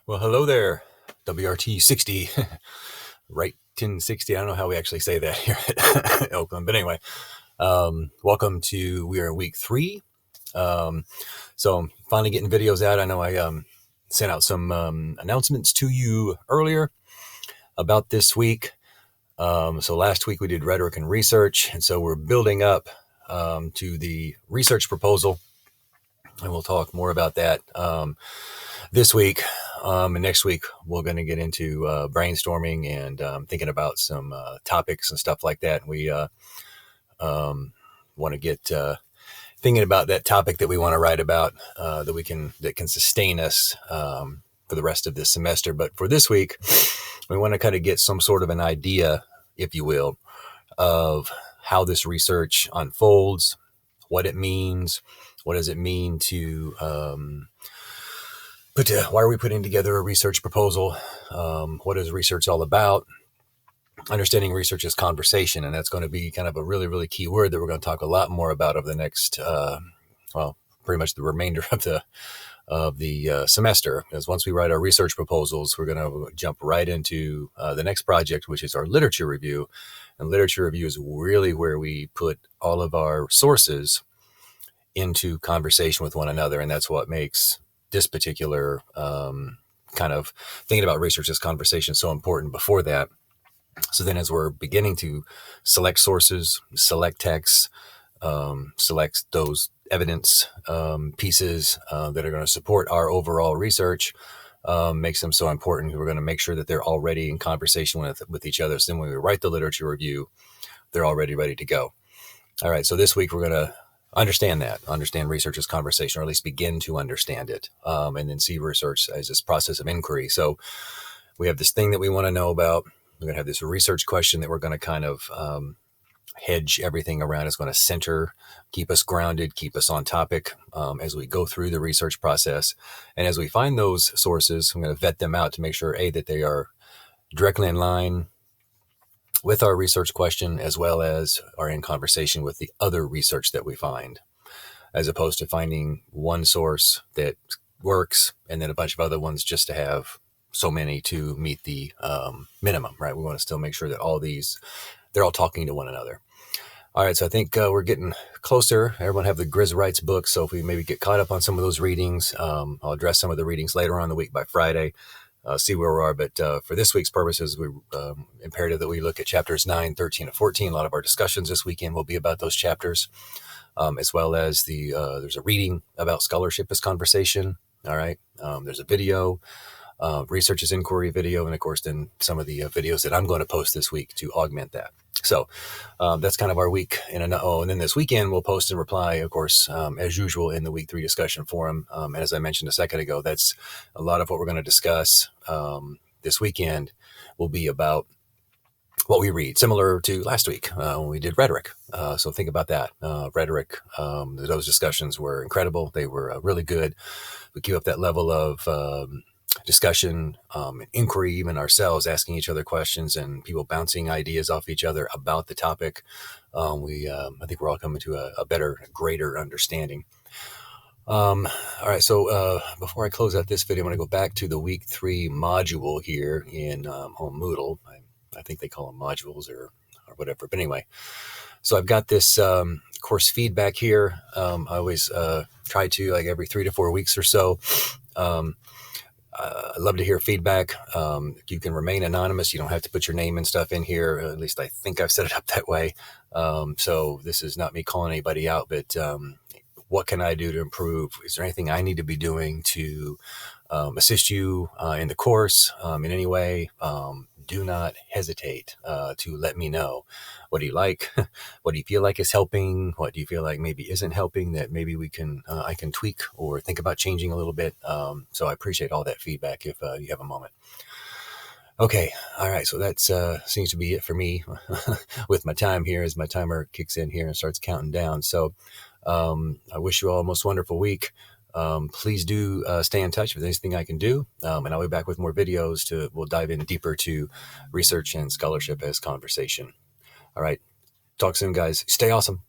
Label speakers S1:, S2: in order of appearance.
S1: Well, hello there, WRT 60, right 1060. I don't know how we actually say that here at Oakland, but anyway, welcome to, we are in week 3. So I'm finally getting videos out. I know I sent out some announcements to you earlier about this week. So last week we did rhetoric and research, and so we're building up to the research proposal, and we'll talk more about that this week. And next week, we're going to get into brainstorming and thinking about some topics and stuff like that. We want to get thinking about that topic that we want to write about that can sustain us for the rest of this semester. But for this week, we want to kind of get some sort of an idea, if you will, of how this research unfolds, what it means, what does it mean to why are we putting together a research proposal? What is research all about? Understanding research is conversation, and that's going to be kind of a really, really key word that we're going to talk a lot more about over the next, pretty much the remainder of the semester. Because once we write our research proposals, we're going to jump right into the next project, which is our literature review. And literature review is really where we put all of our sources into conversation with one another, and that's what makes this particular kind of thinking about research as conversation so important before that. So then as we're beginning to select sources, select texts, select those evidence pieces that are going to support our overall research, makes them so important. We're going to make sure that they're already in conversation with each other. So then when we write the literature review, they're already ready to go. All right, so this week we're going to understand research as conversation, or at least begin to understand it, and then see research as this process of inquiry. So we have this thing that we want to know about. We're going to have this research question that we're going to kind of hedge everything around. It's going to center, keep us grounded, keep us on topic as we go through the research process. And as we find those sources, I'm going to vet them out to make sure, that they are directly in line with our research question, as well as are in conversation with the other research that we find, as opposed to finding one source that works and then a bunch of other ones just to have so many to meet the minimum, right? We want to still make sure that all these, they're all talking to one another. All right, so I think we're getting closer. Everyone have the Grizz Writes book, so if we maybe get caught up on some of those readings, I'll address some of the readings later on in the week by Friday. See where we are. But for this week's purposes, we imperative that we look at chapters 9, 13, and 14. A lot of our discussions this weekend will be about those chapters, as well as there's a reading about scholarship as conversation. All right. There's a video, research as inquiry video, and of course, then some of the videos that I'm going to post this week to augment that. So that's kind of our week and then this weekend we'll post and reply, of course, as usual in the week 3 discussion forum. And as I mentioned a second ago, that's a lot of what we're going to discuss this weekend will be about what we read, similar to last week when we did rhetoric. So think about that. Rhetoric, those discussions were incredible. They were really good. We keep up that level of discussion, inquiry, even ourselves asking each other questions and people bouncing ideas off each other about the topic. I think we're all coming to a better, greater understanding. All right, so before I close out this video, I'm going to go back to the week 3 module here in on Moodle. I think they call them modules or whatever. But anyway, so I've got this course feedback here. I always try to, like every 3 to 4 weeks or so. I love to hear feedback. You can remain anonymous. You don't have to put your name and stuff in here. At least I think I've set it up that way. So this is not me calling anybody out, but what can I do to improve? Is there anything I need to be doing to assist you in the course in any way? Do not hesitate to let me know. What do you like? What do you feel like is helping? What do you feel like maybe isn't helping that maybe I can tweak or think about changing a little bit? So I appreciate all that feedback if you have a moment. Okay. All right. So that seems to be it for me with my time here as my timer kicks in here and starts counting down. So I wish you all a most wonderful week. Please do stay in touch with anything I can do. And I'll be back with more videos we'll dive in deeper to research and scholarship as conversation. All right. Talk soon, guys. Stay awesome.